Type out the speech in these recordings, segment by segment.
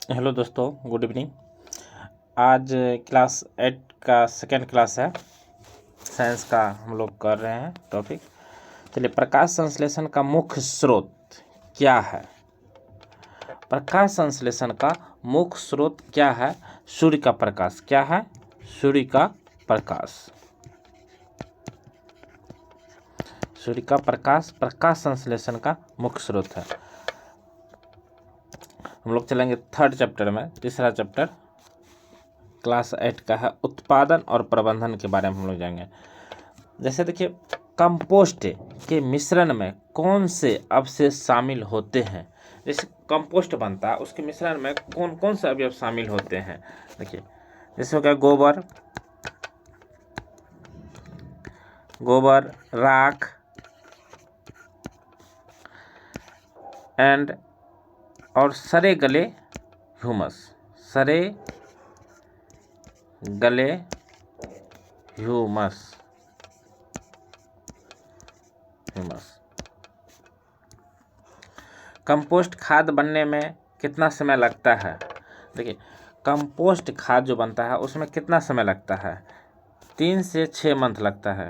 Hello दोस्तों, good evening. आज class 8 का सेकेंड क्लास है, साइंस का हम लोग कर रहे हैं टॉपिक। चलिए, प्रकाश संश्लेषण का मुख्य स्रोत क्या है? प्रकाश संश्लेषण का मुख्य स्रोत क्या है? सूर्य का प्रकाश। क्या है? सूर्य का प्रकाश। सूर्य का प्रकाश प्रकाश संश्लेषण का मुख्य स्रोत है। हम लोग चलेंगे थर्ड चैप्टर में। तीसरा चैप्टर क्लास 8 का है, उत्पादन और प्रबंधन के बारे में हम लोग जाएंगे। जैसे देखिए, कंपोस्ट के मिश्रण में कौन से अवशेष शामिल होते हैं? जैसे कंपोस्ट बनता है, उसके मिश्रण में कौन कौन से अवयव शामिल होते हैं? देखिए, जैसे हो गया गोबर, राख एंड और सड़े गले ह्यूमस। सड़े गले ह्यूमस। कंपोस्ट खाद बनने में कितना समय लगता है? देखिए, कंपोस्ट खाद जो बनता है उसमें कितना समय लगता है? 3 से 6 मंथ लगता है।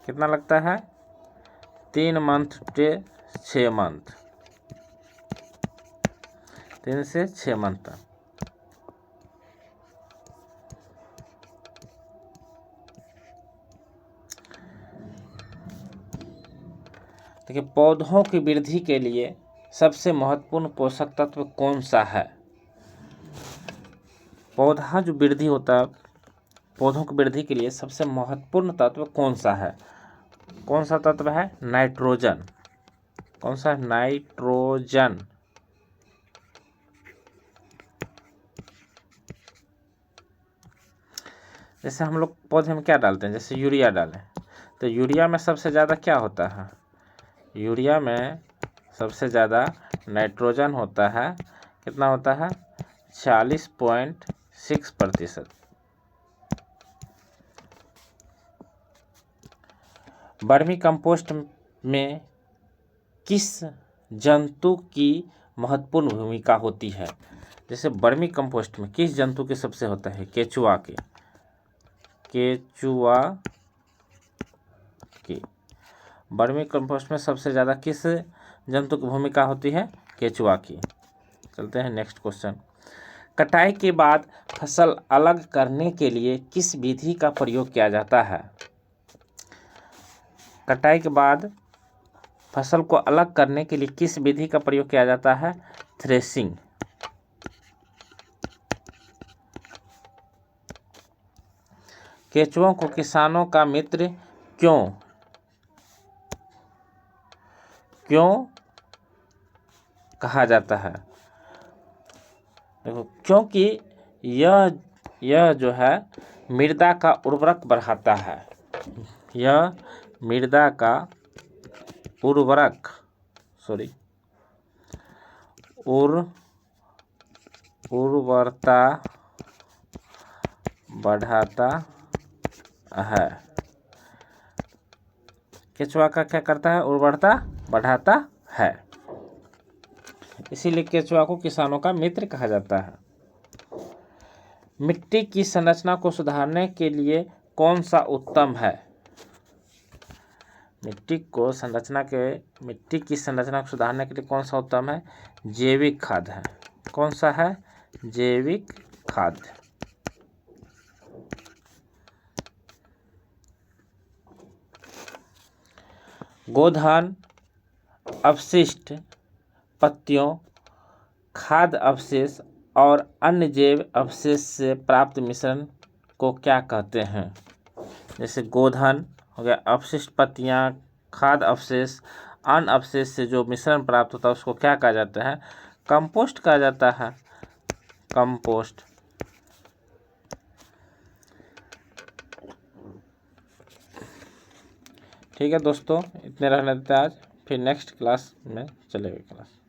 कितना लगता है? 3 मंथ से 6 मंथ। 3 से 6 मंथ तक। देखिए, पौधों की वृद्धि के लिए सबसे महत्वपूर्ण पोषक तत्व कौन सा है? पौधा जो वृद्धि होता है, पौधों की वृद्धि के लिए सबसे महत्वपूर्ण तत्व कौन सा है? कौन सा तत्व है? नाइट्रोजन। कौन सा? नाइट्रोजन। जैसे हम लोग पौधे में क्या डालते हैं? जैसे यूरिया डालें, तो यूरिया में सबसे ज़्यादा क्या होता है? यूरिया में सबसे ज़्यादा नाइट्रोजन होता है। कितना होता है? 40.6%। वर्मी कंपोस्ट में किस जंतु की महत्वपूर्ण भूमिका होती है? जैसे वर्मी कंपोस्ट में किस जंतु के सबसे होता है? केचुआ की। वर्मी कंपोस्ट में सबसे ज़्यादा किस जंतु की भूमिका होती है? केचुआ की। चलते हैं नेक्स्ट क्वेश्चन। कटाई के बाद फसल अलग करने के लिए किस विधि का प्रयोग किया जाता है? कटाई के बाद फसल को अलग करने के लिए किस विधि का प्रयोग किया जाता है? थ्रेसिंग। केचुओं को किसानों का मित्र क्यों कहा जाता है? देखो, क्योंकि यह जो है मृदा का उर्वरक बढ़ाता है। यह मृदा का उर्वरता बढ़ाता है। केचुआ का क्या करता है? उर्वरता बढ़ाता है। इसीलिए केचुआ को किसानों का मित्र कहा जाता है। मिट्टी की संरचना को सुधारने के लिए कौन सा उत्तम है? मिट्टी की संरचना को सुधारने के लिए कौन सा उत्तम है? जैविक खाद है। कौन सा है? जैविक खाद। गोधन, अपशिष्ट पत्तियों, खाद्य अवशेष और अन्य जैव अवशेष से प्राप्त मिश्रण को क्या कहते हैं? जैसे गोधन हो गया, अपशिष्ट पत्तियां, खाद्य अवशेष, अन्य अवशेष से जो मिश्रण प्राप्त होता है उसको क्या कहा जाता है? कंपोस्ट कहा जाता है। कंपोस्ट। ठीक है दोस्तों, इतने रहने देते हैं आज, फिर नेक्स्ट क्लास में चलेगी क्लास।